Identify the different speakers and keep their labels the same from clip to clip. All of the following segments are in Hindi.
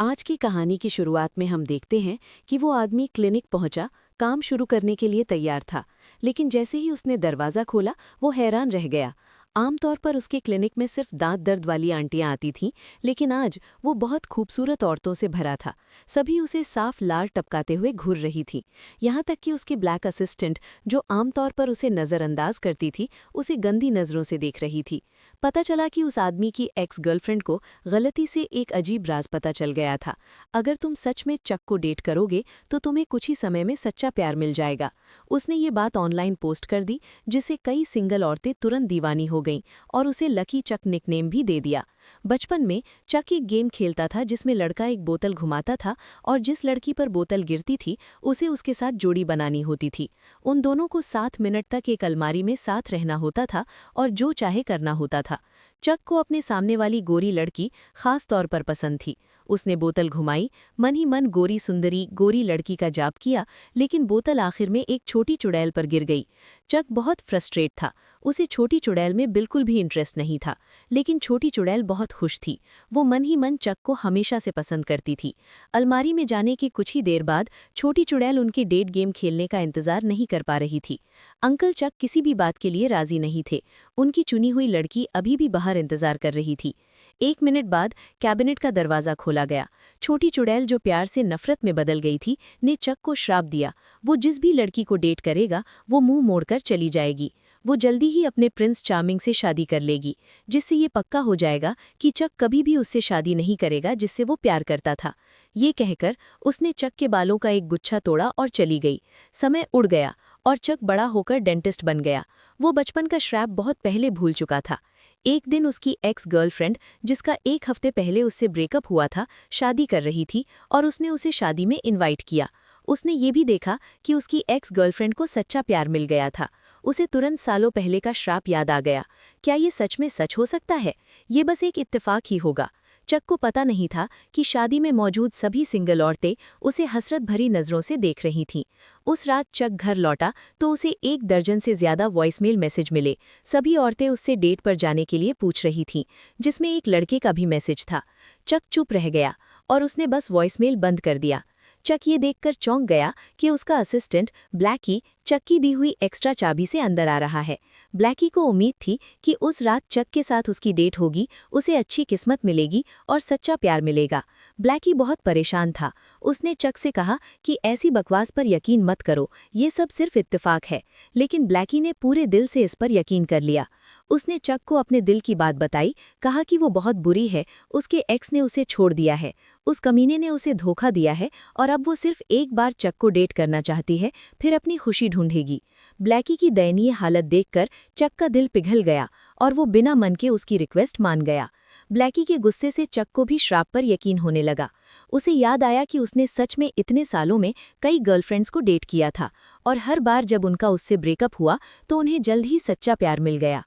Speaker 1: आज की कहानी की शुरुआत में हम देखते हैं कि वो आदमी क्लिनिक पहुंचा, काम शुरू करने के लिए तैयार था। लेकिन जैसे ही उसने दरवाज़ा खोला, वो हैरान रह गया। आमतौर पर उसके क्लिनिक में सिर्फ दांत दर्द वाली आंटियां आती थीं, लेकिन आज वो बहुत खूबसूरत औरतों से भरा था। सभी उसे साफ लार टपकाते हुए घूर रही थीं। यहाँ तक कि उसकी ब्लैक असिस्टेंट, जो आमतौर पर उसे नज़रअंदाज करती थी, उसे गंदी नज़रों से देख रही थी। पता चला कि उस आदमी की एक्स गर्लफ्रेंड को गलती से एक अजीब राज पता चल गया था। अगर तुम सच में चक को डेट करोगे तो तुम्हें कुछ ही समय में सच्चा प्यार मिल जाएगा। उसने ये बात ऑनलाइन पोस्ट कर दी, जिसे कई सिंगल औरतें तुरंत दीवानी हो गईं और उसे लकी चक निकनेम भी दे दिया। बचपन में चक एक गेम खेलता था जिसमें लड़का एक बोतल घुमाता था और जिस लड़की पर बोतल गिरती थी उसे उसके साथ जोड़ी बनानी होती थी। उन दोनों को 7 मिनट तक एक अलमारी में साथ रहना होता था और जो चाहे करना होता था। चक को अपने सामने वाली गोरी लड़की खास तौर पर पसंद थी। उसने बोतल घुमाई, मन ही मन गोरी सुंदरी गोरी लड़की का जाप किया, लेकिन बोतल आखिर में एक छोटी चुड़ैल पर गिर गई। चक बहुत फ्रस्ट्रेट था। उसे छोटी चुड़ैल में बिल्कुल भी इंटरेस्ट नहीं था, लेकिन छोटी चुड़ैल बहुत खुश थी। वो मन ही मन चक को हमेशा से पसंद करती थी। अलमारी में जाने के कुछ ही देर बाद छोटी चुड़ैल उनके डेट गेम खेलने का इंतजार नहीं कर पा रही थी। अंकल चक किसी भी बात के लिए राजी नहीं थे। उनकी चुनी हुई लड़की अभी भी बाहर इंतजार कर रही थी। 1 मिनट बाद कैबिनेट का दरवाज़ा खोला गया। छोटी चुड़ैल, जो प्यार से नफरत में बदल गई थी, ने चक को श्राप दिया। वो जिस भी लड़की को डेट करेगा वो मुंह मोड़कर चली जाएगी। वो जल्दी ही अपने प्रिंस चार्मिंग से शादी कर लेगी, जिससे ये पक्का हो जाएगा कि चक कभी भी उससे शादी नहीं करेगा जिससे वो प्यार करता था। ये कहकर उसने चक के बालों का एक गुच्छा तोड़ा और चली गई। समय उड़ गया और चक बड़ा होकर डेंटिस्ट बन गया। वो बचपन का श्राप बहुत पहले भूल चुका था। एक दिन उसकी एक्स गर्लफ्रेंड, जिसका 1 हफ्ते पहले उससे ब्रेकअप हुआ था, शादी कर रही थी और उसने उसे शादी में इनवाइट किया। उसने ये भी देखा कि उसकी एक्स गर्लफ्रेंड को सच्चा प्यार मिल गया था। उसे तुरंत सालों पहले का श्राप याद आ गया। क्या ये सच में सच हो सकता है? ये बस एक इत्तेफाक ही होगा। चक को पता नहीं था कि शादी में मौजूद सभी सिंगल औरतें उसे हसरत भरी नज़रों से देख रही थीं। उस रात चक घर लौटा तो उसे 1 दर्जन से ज़्यादा वॉइसमेल मैसेज मिले। सभी औरतें उससे डेट पर जाने के लिए पूछ रही थीं, जिसमें एक लड़के का भी मैसेज था। चक चुप रह गया और उसने बस वॉइसमेल बंद कर दिया। चक ये देखकर चौंक गया कि उसका असिस्टेंट ब्लैकी चक की दी हुई एक्स्ट्रा चाबी से अंदर आ रहा है। ब्लैकी को उम्मीद थी कि उस रात चक के साथ उसकी डेट होगी, उसे अच्छी किस्मत मिलेगी और सच्चा प्यार मिलेगा। ब्लैकी बहुत परेशान था। उसने चक से कहा कि ऐसी बकवास पर यकीन मत करो, ये सब सिर्फ इत्तेफाक है। लेकिन ब्लैकी ने पूरे दिल से इस पर यकीन कर लिया। उसने चक को अपने दिल की बात बताई, कहा कि वो बहुत बुरी है, उसके एक्स ने उसे छोड़ दिया है, उस कमीने ने उसे धोखा दिया है और अब वो सिर्फ एक बार चक को डेट करना चाहती है, फिर अपनी खुशी ढूंढेगी। ब्लैकी की दयनीय हालत देखकर चक का दिल पिघल गया और वो बिना मन के उसकी रिक्वेस्ट मान गया। ब्लैकी के गुस्से से चक को भी श्राप पर यकीन होने लगा। उसे याद आया कि उसने सच में इतने सालों में कई गर्लफ्रेंड्स को डेट किया था और हर बार जब उनका उससे ब्रेकअप हुआ तो उन्हें जल्द ही सच्चा प्यार मिल गया।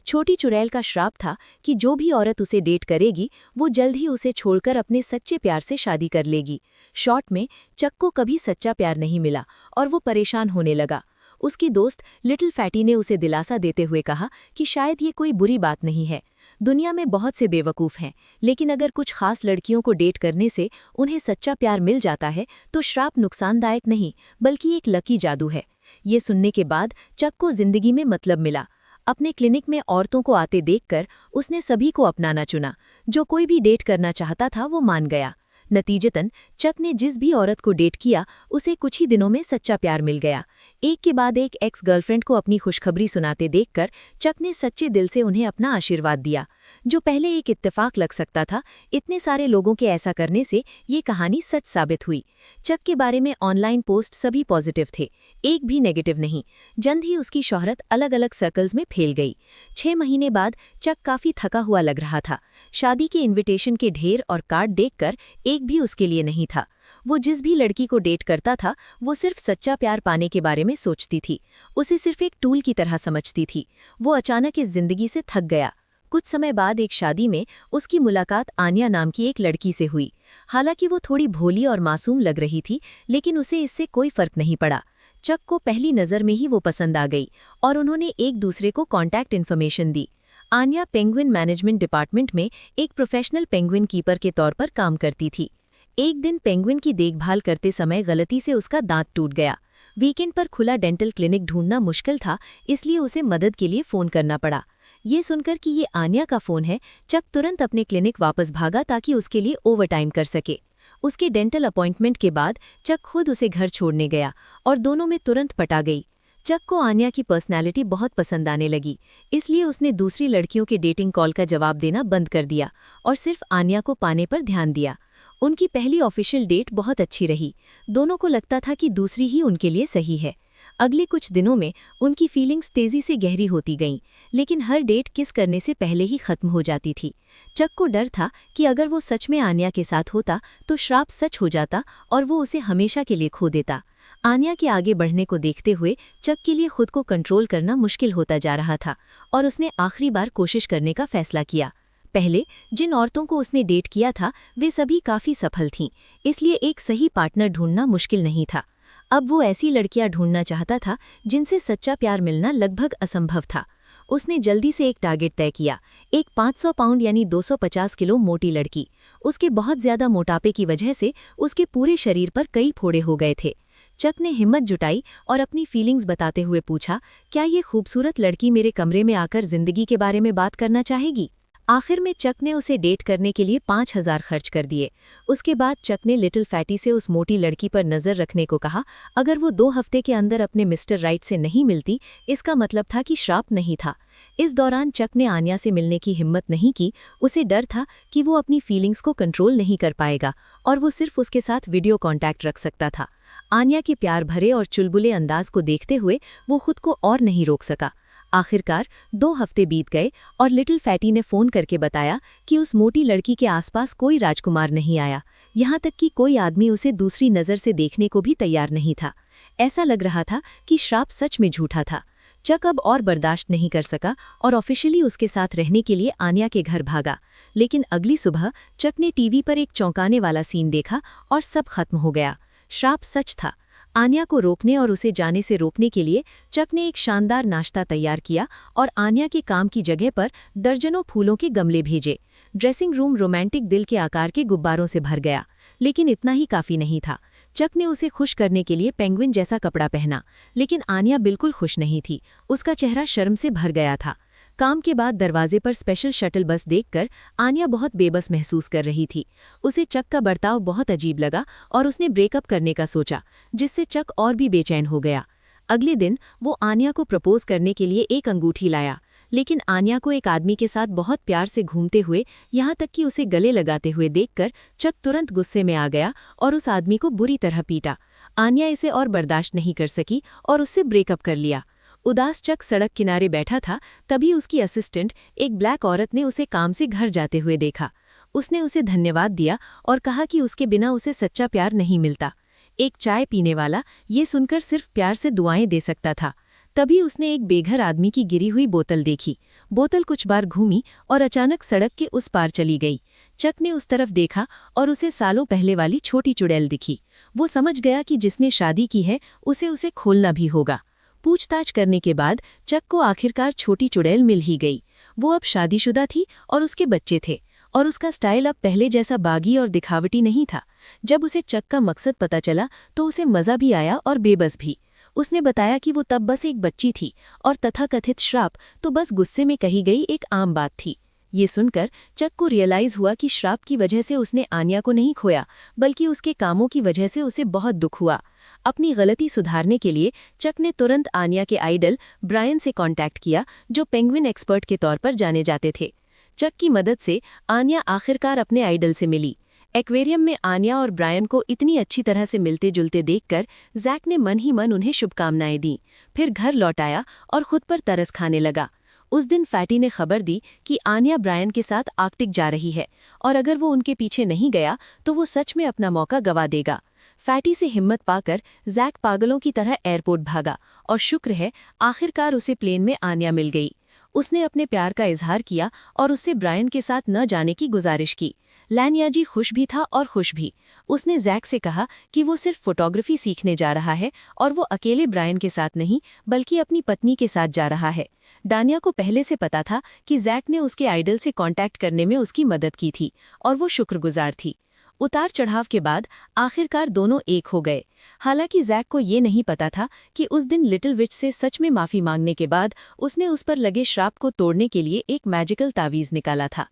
Speaker 1: छोटी चुड़ैल का श्राप था कि जो भी औरत उसे डेट करेगी वो जल्द ही उसे छोड़कर अपने सच्चे प्यार से शादी कर लेगी। शॉर्ट में, चक को कभी सच्चा प्यार नहीं मिला और वो परेशान होने लगा। उसकी दोस्त लिटिल फैटी ने उसे दिलासा देते हुए कहा कि शायद ये कोई बुरी बात नहीं है। दुनिया में बहुत से बेवकूफ़ हैं, लेकिन अगर कुछ खास लड़कियों को डेट करने से उन्हें सच्चा प्यार मिल जाता है तो श्राप नुकसानदायक नहीं बल्कि एक लकी जादू है। ये सुनने के बाद चक को जिंदगी में मतलब मिला। अपने क्लिनिक में औरतों को आते देखकर उसने सभी को अपनाना चुना। जो कोई भी डेट करना चाहता था वो मान गया। नतीजतन चक ने जिस भी औरत को डेट किया उसे कुछ ही दिनों में सच्चा प्यार मिल गया। एक के बाद एक एक्स गर्लफ्रेंड को अपनी खुशखबरी सुनाते देखकर चक ने सच्चे दिल से उन्हें अपना आशीर्वाद दिया। जो पहले एक इत्तेफाक लग सकता था, इतने सारे लोगों के ऐसा करने से ये कहानी सच साबित हुई। चक के बारे में ऑनलाइन पोस्ट सभी पॉजिटिव थे, एक भी नेगेटिव नहीं। जल्द ही उसकी शोहरत अलग अलग सर्कल्स में फैल गई। 6 महीने बाद चक काफी थका हुआ लग रहा था। शादी के इनविटेशन के ढेर और कार्ड देखकर एक भी उसके लिए नहीं था। वो जिस भी लड़की को डेट करता था वो सिर्फ सच्चा प्यार पाने के बारे में सोचती थी, उसे सिर्फ एक टूल की तरह समझती थी। वो अचानक इस जिंदगी से थक गया। कुछ समय बाद एक शादी में उसकी मुलाकात आन्या नाम की एक लड़की से हुई। हालांकि वो थोड़ी भोली और मासूम लग रही थी, लेकिन उसे इससे कोई फर्क नहीं पड़ा। चक को पहली नज़र में ही वो पसंद आ गई और उन्होंने एक दूसरे को कॉन्टैक्ट इन्फॉर्मेशन दी। आन्या पेंगुइन मैनेजमेंट डिपार्टमेंट में एक प्रोफेशनल पेंगुइन कीपर के तौर पर काम करती थी। एक दिन पेंगुइन की देखभाल करते समय गलती से उसका दांत टूट गया। वीकेंड पर खुला डेंटल क्लिनिक ढूंढना मुश्किल था, इसलिए उसे मदद के लिए फ़ोन करना पड़ा। ये सुनकर कि ये आन्या का फ़ोन है, चक तुरंत अपने क्लिनिक वापस भागा ताकि उसके लिए ओवरटाइम कर सके। उसके डेंटल अपॉइंटमेंट के बाद चक खुद उसे घर छोड़ने गया और दोनों में तुरंत पटा गई। चक को आन्या की पर्सनैलिटी बहुत पसंद आने लगी, इसलिए उसने दूसरी लड़कियों के डेटिंग कॉल का जवाब देना बंद कर दिया और सिर्फ आन्या को पाने पर ध्यान दिया। उनकी पहली ऑफिशियल डेट बहुत अच्छी रही। दोनों को लगता था कि दूसरी ही उनके लिए सही है। अगले कुछ दिनों में उनकी फीलिंग्स तेजी से गहरी होती गईं, लेकिन हर डेट किस करने से पहले ही खत्म हो जाती थी। चक को डर था कि अगर वो सच में आन्या के साथ होता तो श्राप सच हो जाता और वो उसे हमेशा के लिए खो देता। आन्या के आगे बढ़ने को देखते हुए चक के लिए खुद को कंट्रोल करना मुश्किल होता जा रहा था और उसने आखिरी बार कोशिश करने का फैसला किया। पहले जिन औरतों को उसने डेट किया था वे सभी काफ़ी सफल थीं, इसलिए एक सही पार्टनर ढूंढना मुश्किल नहीं था। अब वो ऐसी लड़कियां ढूंढना चाहता था जिनसे सच्चा प्यार मिलना लगभग असंभव था। उसने जल्दी से एक टारगेट तय किया, एक 500 पाउंड यानी 250 किलो मोटी लड़की। उसके बहुत ज़्यादा मोटापे की वजह से उसके पूरे शरीर पर कई फोड़े हो गए थे। चक ने हिम्मत जुटाई और अपनी फीलिंग्स बताते हुए पूछा, क्या ये खूबसूरत लड़की मेरे कमरे में आकर जिंदगी के बारे में बात करना चाहेगी? आखिर में चक ने उसे डेट करने के लिए 5000 खर्च कर दिए। उसके बाद चक ने लिटिल फैटी से उस मोटी लड़की पर नज़र रखने को कहा। अगर वो 2 हफ्ते के अंदर अपने मिस्टर राइट से नहीं मिलती, इसका मतलब था कि श्राप नहीं था। इस दौरान चक ने आन्या से मिलने की हिम्मत नहीं की। उसे डर था कि वो अपनी फीलिंग्स को कंट्रोल नहीं कर पाएगा और वो सिर्फ उसके साथ वीडियो कॉन्टैक्ट रख सकता था। आन्या के प्यार भरे और चुलबुले अंदाज को देखते हुए वो खुद को और नहीं रोक सका। आखिरकार 2 हफ्ते बीत गए और लिटिल फैटी ने फ़ोन करके बताया कि उस मोटी लड़की के आसपास कोई राजकुमार नहीं आया, यहाँ तक कि कोई आदमी उसे दूसरी नज़र से देखने को भी तैयार नहीं था। ऐसा लग रहा था कि श्राप सच में झूठा था। चक अब और बर्दाश्त नहीं कर सका और ऑफिशियली उसके साथ रहने के लिए आन्या के घर भागा। लेकिन अगली सुबह चक ने टीवी पर एक चौंकाने वाला सीन देखा और सब खत्म हो गया। श्राप सच था। आन्या को रोकने और उसे जाने से रोकने के लिए चक ने एक शानदार नाश्ता तैयार किया और आन्या के काम की जगह पर दर्जनों फूलों के गमले भेजे। ड्रेसिंग रूम रोमांटिक दिल के आकार के गुब्बारों से भर गया, लेकिन इतना ही काफ़ी नहीं था। चक ने उसे खुश करने के लिए पेंगुइन जैसा कपड़ा पहना, लेकिन आन्या बिल्कुल खुश नहीं थी। उसका चेहरा शर्म से भर गया था। काम के बाद दरवाजे पर स्पेशल शटल बस देखकर आन्या बहुत बेबस महसूस कर रही थी। उसे चक का बर्ताव बहुत अजीब लगा और उसने ब्रेकअप करने का सोचा, जिससे चक और भी बेचैन हो गया। अगले दिन वो आन्या को प्रपोज करने के लिए एक अंगूठी लाया, लेकिन आन्या को एक आदमी के साथ बहुत प्यार से घूमते हुए, यहाँ तक कि उसे गले लगाते हुए देखकर चक तुरंत गुस्से में आ गया और उस आदमी को बुरी तरह पीटा। आन्या इसे और बर्दाश्त नहीं कर सकी और उससे ब्रेकअप कर लिया। उदास चक सड़क किनारे बैठा था, तभी उसकी असिस्टेंट एक ब्लैक औरत ने उसे काम से घर जाते हुए देखा। उसने उसे धन्यवाद दिया और कहा कि उसके बिना उसे सच्चा प्यार नहीं मिलता। एक चाय पीने वाला ये सुनकर सिर्फ प्यार से दुआएं दे सकता था। तभी उसने एक बेघर आदमी की गिरी हुई बोतल देखी। बोतल कुछ बार घूमी और अचानक सड़क के उस पार चली गई। चक ने उस तरफ देखा और उसे सालों पहले वाली छोटी चुड़ैल दिखी। वो समझ गया कि जिसने शादी की है उसे खोलना भी होगा। पूछताछ करने के बाद चक को आखिरकार छोटी चुड़ैल मिल ही गई। वो अब शादीशुदा थी और उसके बच्चे थे, और उसका स्टाइल अब पहले जैसा बागी और दिखावटी नहीं था। जब उसे चक का मकसद पता चला तो उसे मज़ा भी आया और बेबस भी। उसने बताया कि वो तब बस एक बच्ची थी और तथाकथित श्राप तो बस गुस्से में कही गई एक आम बात थी। ये सुनकर चक को रियलाइज़ हुआ कि श्राप की वजह से उसने आन्या को नहीं खोया, बल्कि उसके कामों की वजह से उसे बहुत दुख हुआ। अपनी गलती सुधारने के लिए चक ने तुरंत आन्या के आइडल ब्रायन से कांटेक्ट किया, जो पेंगुइन एक्सपर्ट के तौर पर जाने जाते थे। चक की मदद से आन्या आखिरकार अपने आइडल से मिली। एक्वेरियम में आन्या और ब्रायन को इतनी अच्छी तरह से मिलते जुलते देखकर जैक ने मन ही मन उन्हें शुभकामनाएं दी। फिर घर लौट आया और खुद पर तरस खाने लगा। उस दिन फैटी ने खबर दी कि आन्या ब्रायन के साथ आर्कटिक जा रही है और अगर वो उनके पीछे नहीं गया तो वो सच में अपना मौका गवा देगा। फैटी से हिम्मत पाकर जैक पागलों की तरह एयरपोर्ट भागा और शुक्र है आखिरकार उसे प्लेन में आन्या मिल गई। उसने अपने प्यार का इजहार किया और उससे ब्रायन के साथ न जाने की गुजारिश की। लैनियाजी खुश भी था और खुश भी। उसने जैक से कहा कि वो सिर्फ फोटोग्राफी सीखने जा रहा है और वो अकेले ब्रायन के साथ नहीं बल्कि अपनी पत्नी के साथ जा रहा है। डानिया को पहले से पता था कि जैक ने उसके आइडल से कांटेक्ट करने में उसकी मदद की थी और वो शुक्रगुजार थी।
Speaker 2: उतार चढ़ाव के बाद आखिरकार दोनों एक हो गए। हालांकि जैक को ये नहीं पता था कि उस दिन लिटिल विच से सच में माफी मांगने के बाद उसने उस पर लगे श्राप को तोड़ने के लिए एक मैजिकल तावीज़ निकाला था।